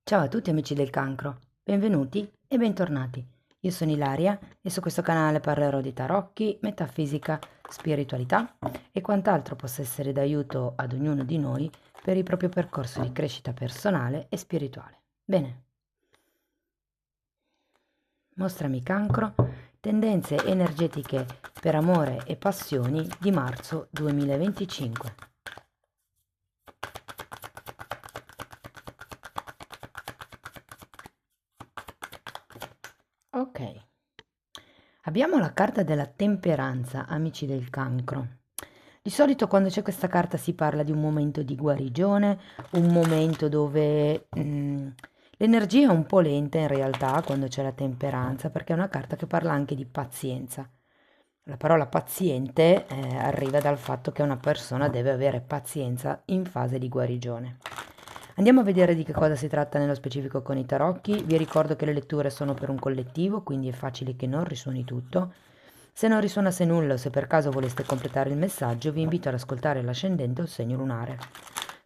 Ciao a tutti amici del cancro, benvenuti e bentornati. Io sono Ilaria e su questo canale parlerò di tarocchi, metafisica, spiritualità e quant'altro possa essere d'aiuto ad ognuno di noi per il proprio percorso di crescita personale e spirituale. Bene, mostrami cancro, tendenze energetiche per amore e passioni di marzo 2025. Ok. Abbiamo la carta della temperanza, amici del cancro. Di solito quando c'è questa carta si parla di un momento di guarigione, un momento dove l'energia è un po' lenta in realtà quando c'è la temperanza, perché è una carta che parla anche di pazienza. La parola paziente arriva dal fatto che una persona deve avere pazienza in fase di guarigione. Andiamo a vedere di che cosa si tratta nello specifico con i tarocchi. Vi ricordo che le letture sono per un collettivo, quindi è facile che non risuoni tutto. Se non risuonasse nulla o se per caso voleste completare il messaggio, vi invito ad ascoltare l'ascendente o il segno lunare.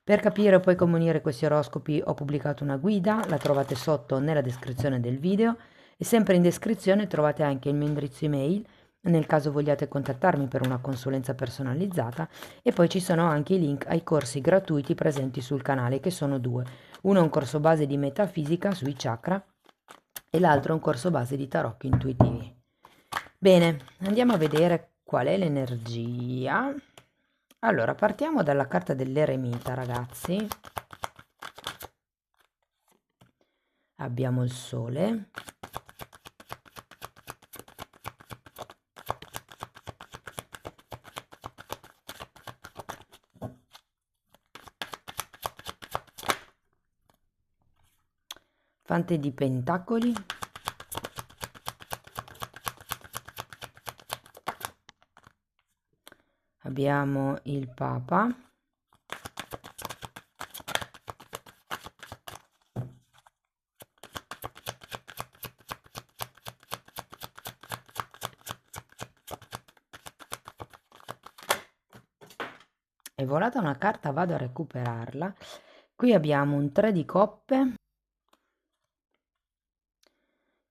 Per capire poi come unire questi oroscopi ho pubblicato una guida, la trovate sotto nella descrizione del video e sempre in descrizione trovate anche il mio indirizzo email nel caso vogliate contattarmi per una consulenza personalizzata e poi ci sono anche i link ai corsi gratuiti presenti sul canale che sono due. Uno è un corso base di metafisica sui chakra e l'altro è un corso base di tarocchi intuitivi. Bene, andiamo a vedere qual è l'energia. Allora, partiamo dalla carta dell'eremita, ragazzi. Abbiamo il sole. Fante di pentacoli. Abbiamo il Papa. È volata una carta, vado a recuperarla. Qui abbiamo un 3 di coppe,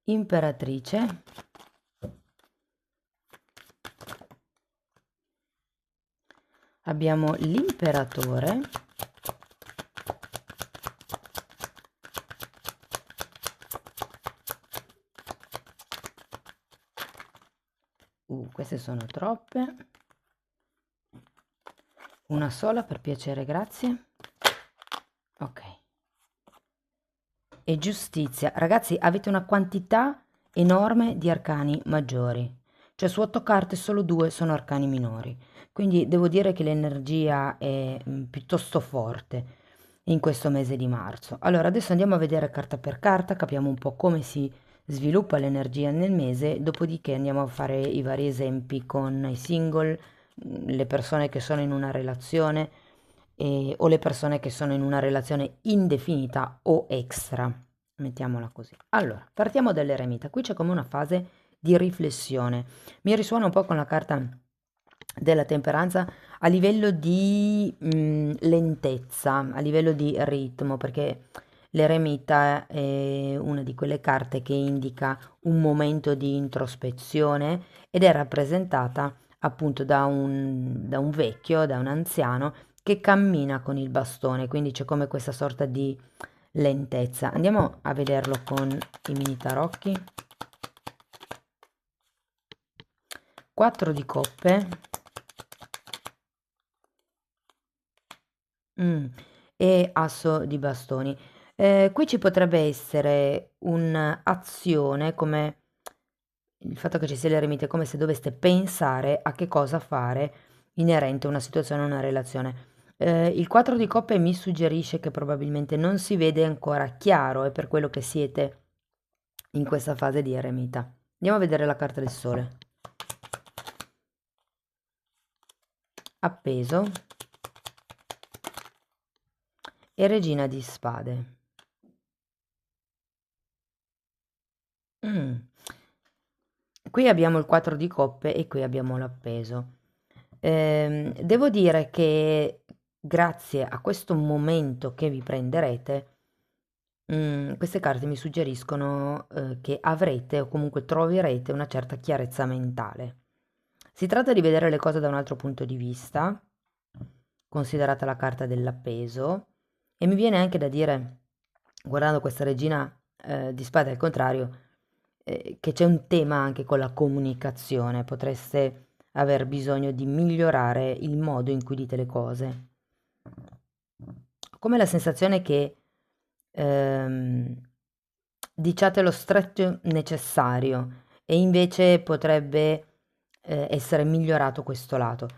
imperatrice, abbiamo l'imperatore, queste sono troppe, una sola per piacere, grazie. Ok. E giustizia. Ragazzi, avete una quantità enorme di arcani maggiori. Cioè su 8 carte solo 2 sono arcani minori. Quindi devo dire che l'energia è piuttosto forte in questo mese di marzo. Allora, adesso andiamo a vedere carta per carta, capiamo un po' come si sviluppa l'energia nel mese, dopodiché andiamo a fare i vari esempi con i single, le persone che sono in una relazione o le persone che sono in una relazione indefinita o extra, mettiamola così. Allora, partiamo dall'eremita. Qui c'è come una fase di riflessione. Mi risuona un po' con la carta della temperanza a livello di lentezza, a livello di ritmo, perché l'eremita è una di quelle carte che indica un momento di introspezione ed è rappresentata appunto da un vecchio, da un anziano che cammina con il bastone, quindi c'è come questa sorta di lentezza. Andiamo a vederlo con i mini tarocchi. 4 di coppe. Mm, e asso di bastoni. Qui ci potrebbe essere un'azione come il fatto che ci sia l'eremita, è come se doveste pensare a che cosa fare inerente a una situazione o una relazione. Il 4 di coppe mi suggerisce che probabilmente non si vede ancora chiaro, è per quello che siete in questa fase di eremita. Andiamo a vedere la carta del sole. Appeso e regina di spade. Mm. Qui abbiamo il 4 di coppe e qui abbiamo l'appeso. Devo dire che grazie a questo momento che vi prenderete, Queste carte mi suggeriscono che avrete o comunque troverete una certa chiarezza mentale. Si tratta di vedere le cose da un altro punto di vista, considerata la carta dell'appeso, e mi viene anche da dire, guardando questa regina di spade al contrario, che c'è un tema anche con la comunicazione, potreste aver bisogno di migliorare il modo in cui dite le cose. Ho come la sensazione che ehm, diciate lo stretto necessario e invece potrebbe essere migliorato questo lato.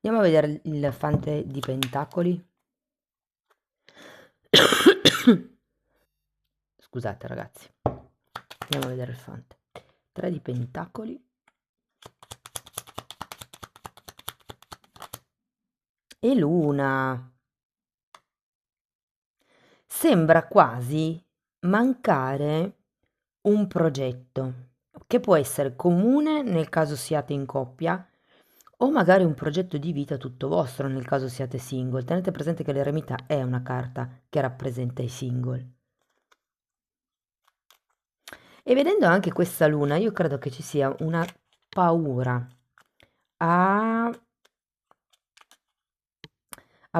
Andiamo a vedere il fante di pentacoli. Scusate ragazzi, andiamo a vedere il fante. 3 di pentacoli e l'una. Sembra quasi mancare un progetto che può essere comune nel caso siate in coppia o magari un progetto di vita tutto vostro nel caso siate single. Tenete presente che l'eremita è una carta che rappresenta i single. E vedendo anche questa luna, io credo che ci sia una paura a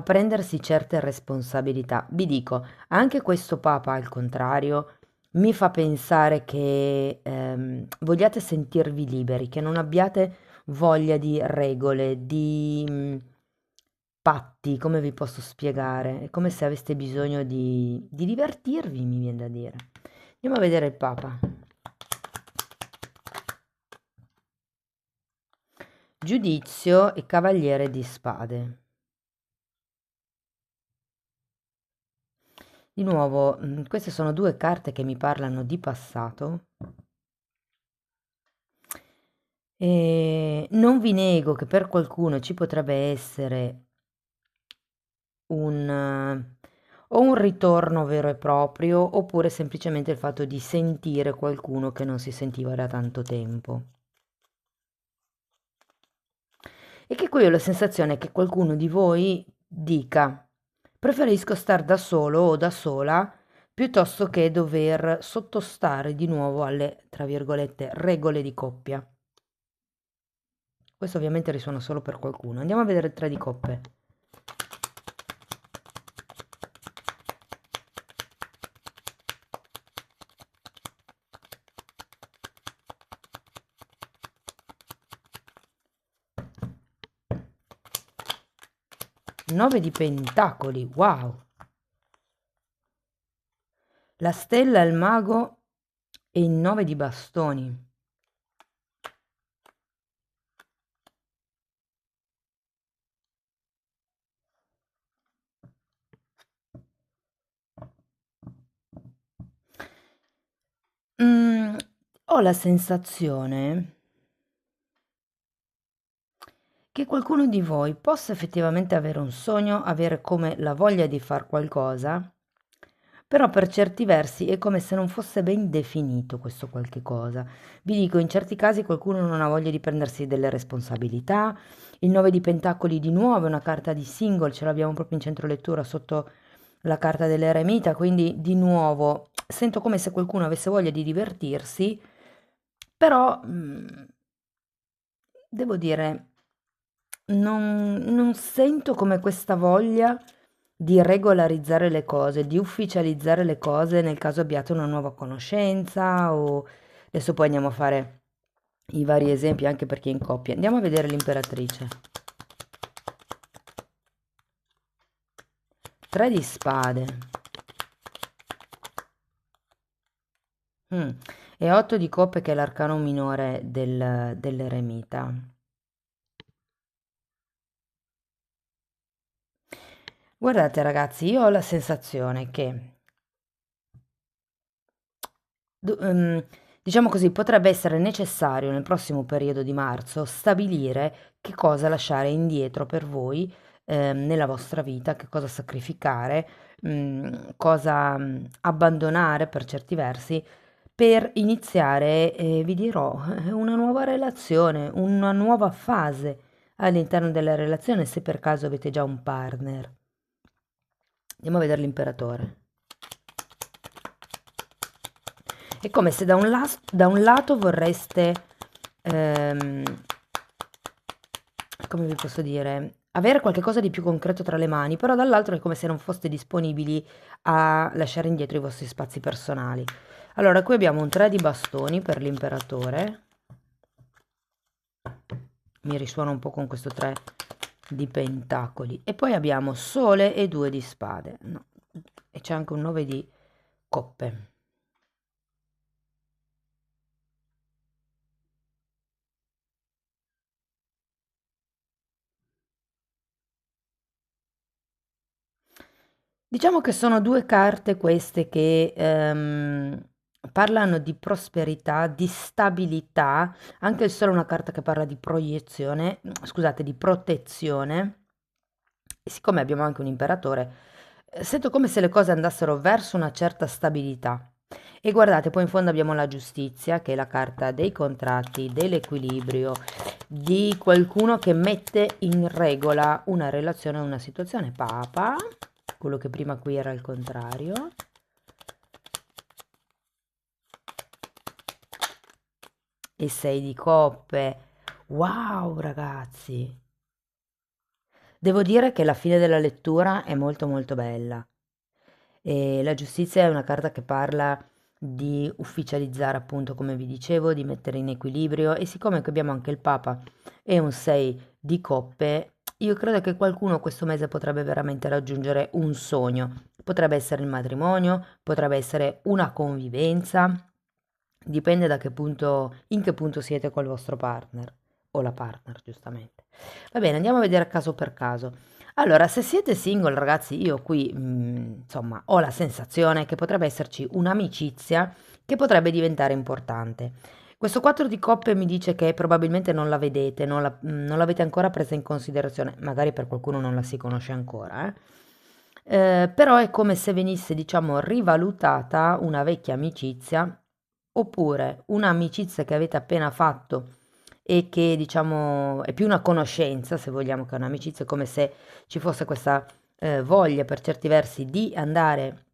prendersi certe responsabilità. Vi dico, anche questo Papa, al contrario, mi fa pensare che vogliate sentirvi liberi, che non abbiate voglia di regole, di patti, come vi posso spiegare? È come se aveste bisogno di divertirvi, mi viene da dire. Andiamo a vedere il Papa. Giudizio e Cavaliere di Spade. Di nuovo, queste sono due carte che mi parlano di passato. E non vi nego che per qualcuno ci potrebbe essere o un ritorno vero e proprio, oppure semplicemente il fatto di sentire qualcuno che non si sentiva da tanto tempo. E che qui ho la sensazione che qualcuno di voi dica: preferisco star da solo o da sola piuttosto che dover sottostare di nuovo alle, tra virgolette, regole di coppia. Questo ovviamente risuona solo per qualcuno. Andiamo a vedere il 3 di coppe. Nove di pentacoli, wow! La stella, il mago e il 9 di bastoni. Mm, ho la sensazione che qualcuno di voi possa effettivamente avere un sogno, avere come la voglia di far qualcosa, però per certi versi è come se non fosse ben definito questo qualche cosa. Vi dico, in certi casi qualcuno non ha voglia di prendersi delle responsabilità. Il 9 di pentacoli di nuovo è una carta di single, ce l'abbiamo proprio in centro lettura sotto la carta dell'eremita, quindi di nuovo sento come se qualcuno avesse voglia di divertirsi, però devo dire, non sento come questa voglia di regolarizzare le cose, di ufficializzare le cose nel caso abbiate una nuova conoscenza o adesso poi andiamo a fare i vari esempi anche per chi è in coppia. Andiamo a vedere l'imperatrice. 3 di spade. Mm. E 8 di coppe che è l'arcano minore dell'eremita. Guardate ragazzi, io ho la sensazione che diciamo così, potrebbe essere necessario nel prossimo periodo di marzo stabilire che cosa lasciare indietro per voi nella vostra vita, che cosa sacrificare, cosa abbandonare per certi versi, per iniziare, vi dirò, una nuova relazione, una nuova fase all'interno della relazione, se per caso avete già un partner. Andiamo a vedere l'imperatore. È come se da un lato vorreste, ehm, come vi posso dire, avere qualcosa di più concreto tra le mani, però dall'altro è come se non foste disponibili a lasciare indietro i vostri spazi personali. Allora, qui abbiamo un 3 di bastoni per l'imperatore. Mi risuona un po' con questo 3 di pentacoli. E poi abbiamo sole e 2 di spade. No. E c'è anche un 9 di coppe. Diciamo che sono due carte queste che parlano di prosperità, di stabilità, anche il sole è una carta che parla di proiezione, scusate, di protezione. E siccome abbiamo anche un imperatore, sento come se le cose andassero verso una certa stabilità. E guardate, poi in fondo abbiamo la giustizia, che è la carta dei contratti, dell'equilibrio, di qualcuno che mette in regola una relazione o una situazione. Papa, quello che prima qui era il contrario. E 6 di coppe. Wow, ragazzi! Devo dire che la fine della lettura è molto molto bella. E la giustizia è una carta che parla di ufficializzare, appunto, come vi dicevo, di mettere in equilibrio e siccome qui abbiamo anche il Papa e un 6 di coppe, io credo che qualcuno questo mese potrebbe veramente raggiungere un sogno. Potrebbe essere il matrimonio, potrebbe essere una convivenza, dipende da che punto, in che punto siete col vostro partner o la partner, giustamente. Va bene, andiamo a vedere caso per caso. Allora, se siete single, ragazzi, io qui, insomma, ho la sensazione che potrebbe esserci un'amicizia che potrebbe diventare importante. Questo 4 di coppe mi dice che probabilmente non la vedete, non l'avete ancora presa in considerazione, magari per qualcuno non la si conosce ancora, eh. Però è come se venisse, diciamo, rivalutata una vecchia amicizia oppure un'amicizia che avete appena fatto e che diciamo è più una conoscenza, se vogliamo, che un'amicizia, è come se ci fosse questa voglia per certi versi di andare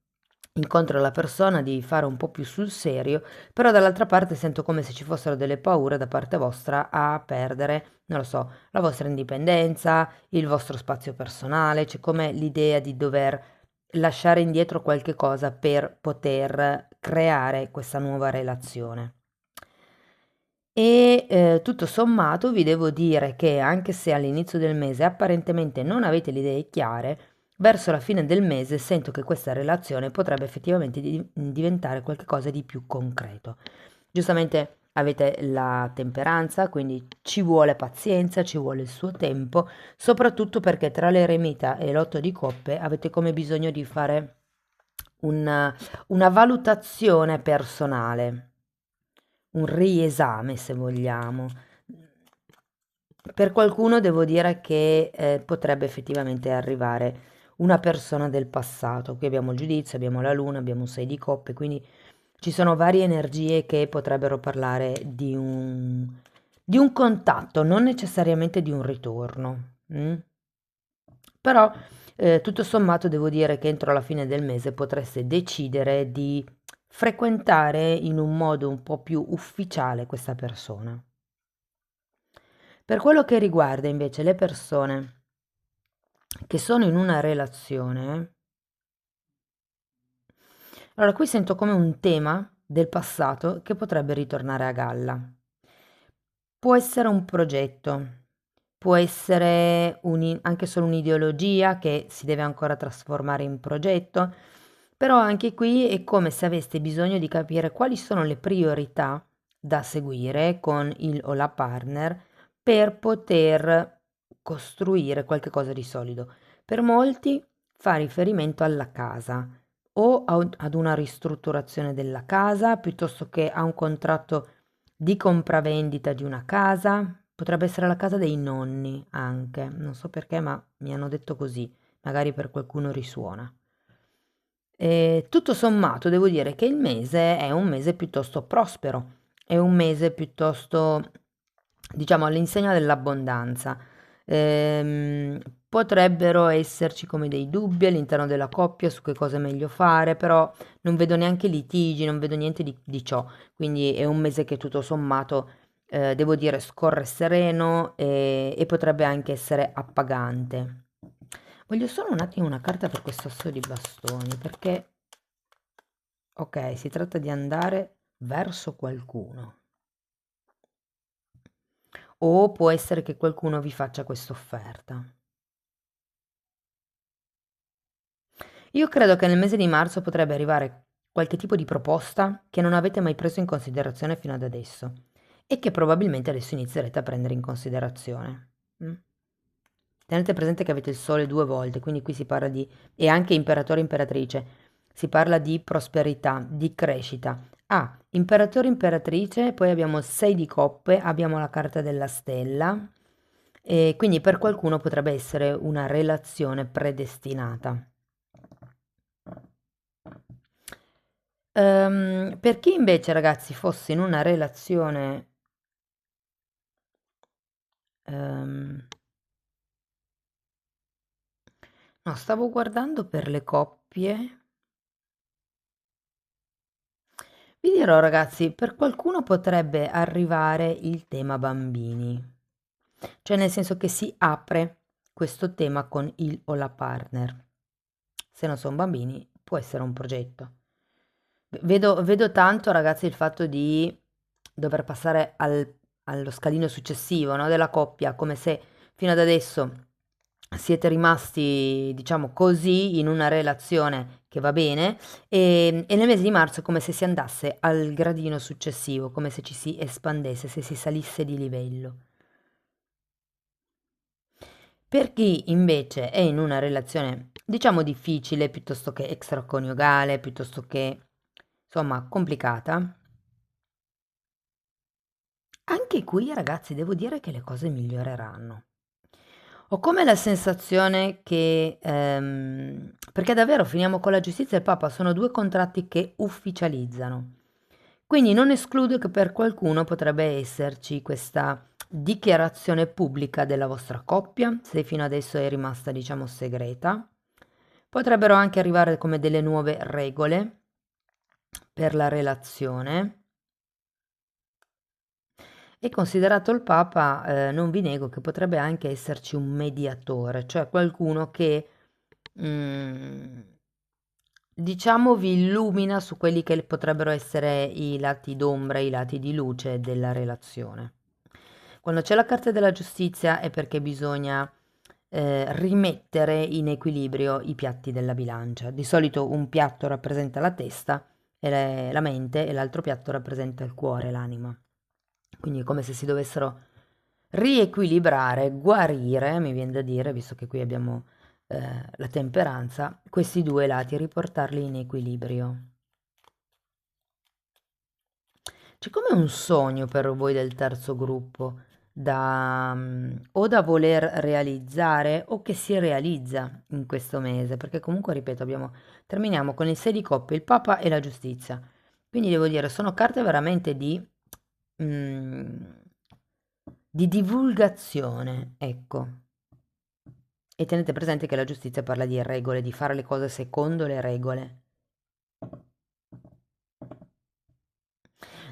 incontro alla persona, di fare un po' più sul serio, però dall'altra parte sento come se ci fossero delle paure da parte vostra a perdere, non lo so, la vostra indipendenza, il vostro spazio personale, c'è come l'idea di dover lasciare indietro qualche cosa per poter creare questa nuova relazione. E tutto sommato vi devo dire che anche se all'inizio del mese apparentemente non avete le idee chiare, verso la fine del mese sento che questa relazione potrebbe effettivamente diventare qualcosa di più concreto. Giustamente avete la temperanza, quindi ci vuole pazienza, ci vuole il suo tempo, soprattutto perché tra l'eremita e l'otto di coppe avete come bisogno di fare una valutazione personale, un riesame se vogliamo. Per qualcuno devo dire che potrebbe effettivamente arrivare una persona del passato. Qui abbiamo il giudizio, abbiamo la luna, abbiamo un 6 di coppe, quindi ci sono varie energie che potrebbero parlare di un contatto, non necessariamente di un ritorno. Però tutto sommato devo dire che entro la fine del mese potreste decidere di frequentare in un modo un po' più ufficiale questa persona. Per quello che riguarda invece le persone che sono in una relazione, allora qui sento come un tema del passato che potrebbe ritornare a galla. Può essere un progetto, può essere anche solo un'ideologia che si deve ancora trasformare in progetto, però anche qui è come se aveste bisogno di capire quali sono le priorità da seguire con il o la partner per poter costruire qualche cosa di solido. Per molti fa riferimento alla casa o ad una ristrutturazione della casa piuttosto che a un contratto di compravendita di una casa. Potrebbe essere la casa dei nonni anche, non so perché, ma mi hanno detto così, magari per qualcuno risuona. E tutto sommato devo dire che il mese è un mese piuttosto prospero, è un mese piuttosto, diciamo, all'insegna dell'abbondanza. Ehm, potrebbero esserci come dei dubbi all'interno della coppia su che cosa è meglio fare, però non vedo neanche litigi, non vedo niente di ciò, quindi è un mese che tutto sommato, devo dire, scorre sereno e potrebbe anche essere appagante. Voglio solo un attimo una carta per questo asso di bastoni, perché, ok, si tratta di andare verso qualcuno. O può essere che qualcuno vi faccia questa offerta. Io credo che nel mese di marzo potrebbe arrivare qualche tipo di proposta che non avete mai preso in considerazione fino ad adesso e che probabilmente adesso inizierete a prendere in considerazione. Mm? Tenete presente che avete il sole due volte, quindi qui si parla di, e anche imperatore e imperatrice, si parla di prosperità, di crescita. Ah, imperatore e imperatrice, poi abbiamo 6 di coppe, abbiamo la carta della stella, e quindi per qualcuno potrebbe essere una relazione predestinata. Per chi invece, ragazzi, fosse in una relazione, ehm, no, stavo guardando per le coppie. Vi dirò, ragazzi, per qualcuno potrebbe arrivare il tema bambini, cioè nel senso che si apre questo tema con il o la partner. Se non sono bambini, può essere un progetto. Vedo tanto, ragazzi, il fatto di dover passare allo scalino successivo, no, della coppia, come se fino ad adesso siete rimasti, diciamo così, in una relazione che va bene e nel mese di marzo è come se si andasse al gradino successivo, come se ci si espandesse, se si salisse di livello. Per chi invece è in una relazione, diciamo, difficile, piuttosto che extraconiugale, piuttosto che, insomma, complicata, anche qui, ragazzi, devo dire che le cose miglioreranno. Ho come la sensazione che, perché davvero finiamo con la giustizia e il Papa, sono due contratti che ufficializzano. Quindi non escludo che per qualcuno potrebbe esserci questa dichiarazione pubblica della vostra coppia, se fino adesso è rimasta, diciamo, segreta. Potrebbero anche arrivare come delle nuove regole per la relazione. E considerato il Papa, non vi nego che potrebbe anche esserci un mediatore, cioè qualcuno che, mm, diciamo, vi illumina su quelli che potrebbero essere i lati d'ombra, i lati di luce della relazione. Quando c'è la carta della giustizia è perché bisogna rimettere in equilibrio i piatti della bilancia. Di solito un piatto rappresenta la testa e la mente e l'altro piatto rappresenta il cuore, l'anima. Quindi è come se si dovessero riequilibrare, guarire, mi viene da dire, visto che qui abbiamo la temperanza, questi due lati, riportarli in equilibrio. C'è come un sogno per voi del terzo gruppo, o da voler realizzare o che si realizza in questo mese, perché comunque, ripeto, terminiamo con il 6 di coppe, il Papa e la giustizia. Quindi devo dire, sono carte veramente mm, di divulgazione, ecco. E tenete presente che la giustizia parla di regole, di fare le cose secondo le regole.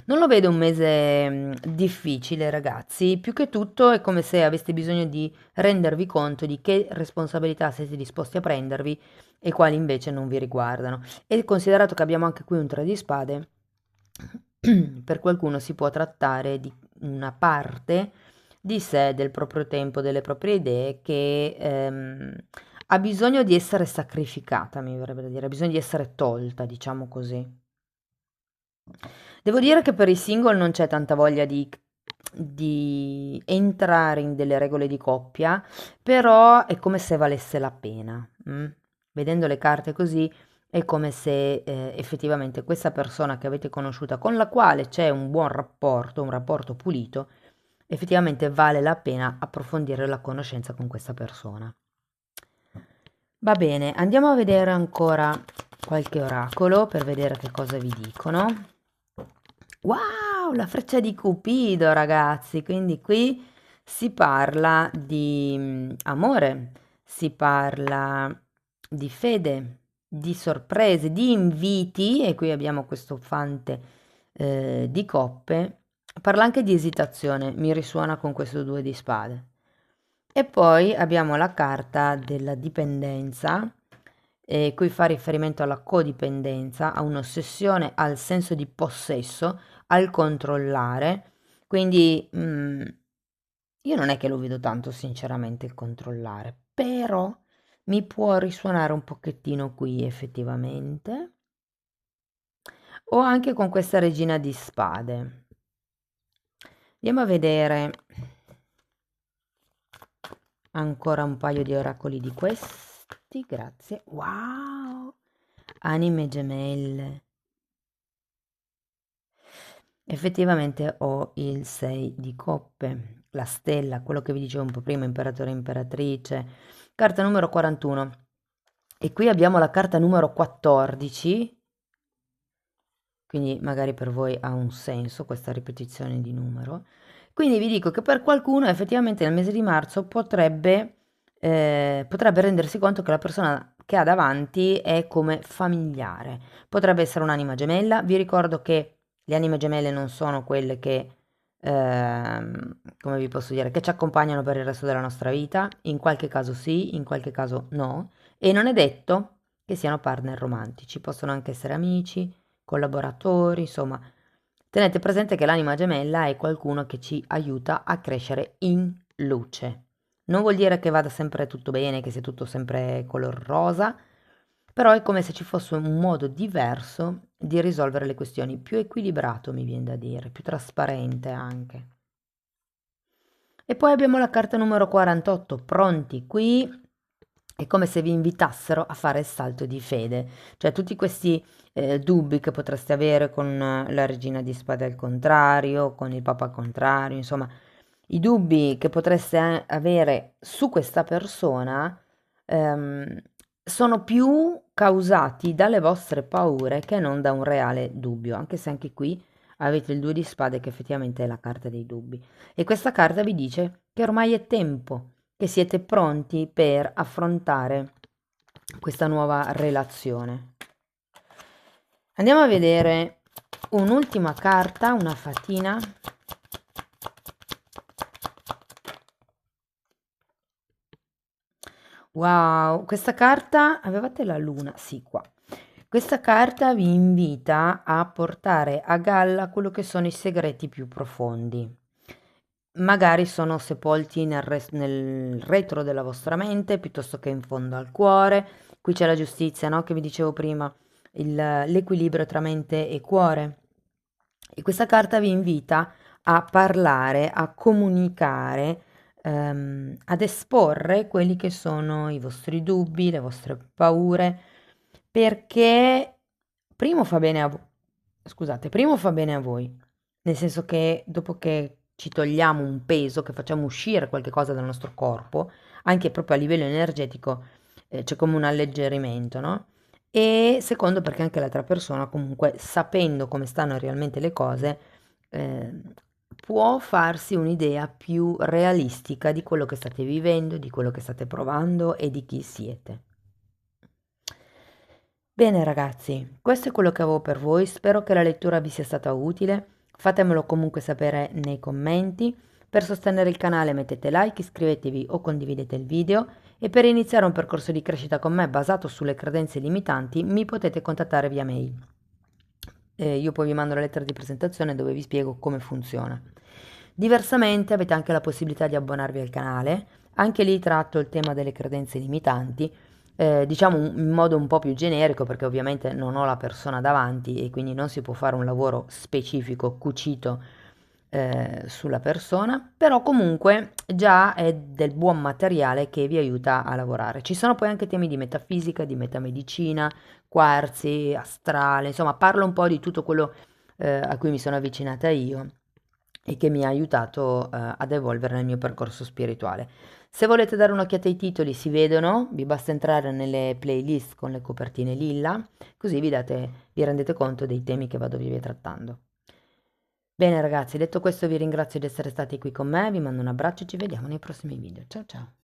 Non lo vedo un mese difficile, ragazzi. Più che tutto è come se aveste bisogno di rendervi conto di che responsabilità siete disposti a prendervi e quali invece non vi riguardano. E considerato che abbiamo anche qui un 3 di spade, per qualcuno si può trattare di una parte di sé, del proprio tempo, delle proprie idee che ha bisogno di essere sacrificata, mi verrebbe da dire, ha bisogno di essere tolta, diciamo così. Devo dire che per i single non c'è tanta voglia di entrare in delle regole di coppia, però è come se valesse la pena. Vedendo le carte così, è come se effettivamente questa persona che avete conosciuta, con la quale c'è un buon rapporto, un rapporto pulito, effettivamente vale la pena approfondire la conoscenza con questa persona. Va bene, andiamo a vedere ancora qualche oracolo per vedere che cosa vi dicono. Wow, la freccia di Cupido, ragazzi. Quindi qui si parla di amore, si parla di fede, di sorprese, di inviti, e qui abbiamo questo fante di coppe. Parla anche di esitazione, mi risuona con questo 2 di spade. E poi abbiamo la carta della dipendenza, qui fa riferimento alla codipendenza, a un'ossessione, al senso di possesso, al controllare. Quindi io non è che lo vedo tanto sinceramente il controllare, però mi può risuonare un pochettino qui effettivamente. O anche con questa regina di spade. Andiamo a vedere ancora un paio di oracoli di questi, grazie. Wow! Anime gemelle. Effettivamente ho il 6 di coppe, la stella, quello che vi dicevo un po' prima, imperatore e imperatrice, carta numero 41. E qui abbiamo la carta numero 14, quindi magari per voi ha un senso questa ripetizione di numero. Quindi vi dico che per qualcuno effettivamente nel mese di marzo potrebbe rendersi conto che la persona che ha davanti è come familiare. Potrebbe essere un'anima gemella. Vi ricordo che le anime gemelle non sono quelle che, come vi posso dire, che ci accompagnano per il resto della nostra vita. In qualche caso sì, in qualche caso no. E non è detto che siano partner romantici, possono anche essere amici, collaboratori, insomma. Tenete presente che l'anima gemella è qualcuno che ci aiuta a crescere in luce. Non vuol dire che vada sempre tutto bene, che sia tutto sempre color rosa, però è come se ci fosse un modo diverso di risolvere le questioni, più equilibrato mi viene da dire, più trasparente anche. E poi abbiamo la carta numero 48, pronti qui. È come se vi invitassero a fare il salto di fede, cioè tutti questi dubbi che potreste avere con la regina di spade al contrario, con il papa al contrario, insomma, i dubbi che potreste avere su questa persona ehm, sono più causati dalle vostre paure che non da un reale dubbio, anche se anche qui avete il 2 di spade che effettivamente è la carta dei dubbi. E questa carta vi dice che ormai è tempo, che siete pronti per affrontare questa nuova relazione. Andiamo a vedere un'ultima carta, una fatina. Wow, questa carta, avevate la luna? Sì, qua. Questa carta vi invita a portare a galla quello che sono i segreti più profondi. Magari sono sepolti nel retro della vostra mente piuttosto che in fondo al cuore. Qui c'è la giustizia, no? Che vi dicevo prima, l'equilibrio tra mente e cuore. E questa carta vi invita a parlare, a comunicare, ad esporre quelli che sono i vostri dubbi, le vostre paure, perché primo fa bene a voi. Scusate, primo fa bene a voi, nel senso che dopo che ci togliamo un peso, che facciamo uscire qualche cosa dal nostro corpo, anche proprio a livello energetico, c'è come un alleggerimento, no? E secondo perché anche l'altra persona comunque sapendo come stanno realmente le cose può farsi un'idea più realistica di quello che state vivendo, di quello che state provando e di chi siete. Bene ragazzi, questo è quello che avevo per voi, spero che la lettura vi sia stata utile, fatemelo comunque sapere nei commenti. Per sostenere il canale mettete like, iscrivetevi o condividete il video e per iniziare un percorso di crescita con me basato sulle credenze limitanti mi potete contattare via mail. Io poi vi mando la lettera di presentazione dove vi spiego come funziona. Diversamente avete anche la possibilità di abbonarvi al canale, anche lì tratto il tema delle credenze limitanti, diciamo in modo un po' più generico perché ovviamente non ho la persona davanti e quindi non si può fare un lavoro specifico, cucito sulla persona, però comunque già è del buon materiale che vi aiuta a lavorare. Ci sono poi anche temi di metafisica, di metamedicina, quarzi, astrale, insomma parlo un po' di tutto quello a cui mi sono avvicinata io e che mi ha aiutato ad evolvere nel mio percorso spirituale. Se volete dare un'occhiata ai titoli si vedono, vi basta entrare nelle playlist con le copertine lilla, così vi rendete conto dei temi che vado via trattando. Bene ragazzi, detto questo vi ringrazio di essere stati qui con me, vi mando un abbraccio e ci vediamo nei prossimi video. Ciao ciao!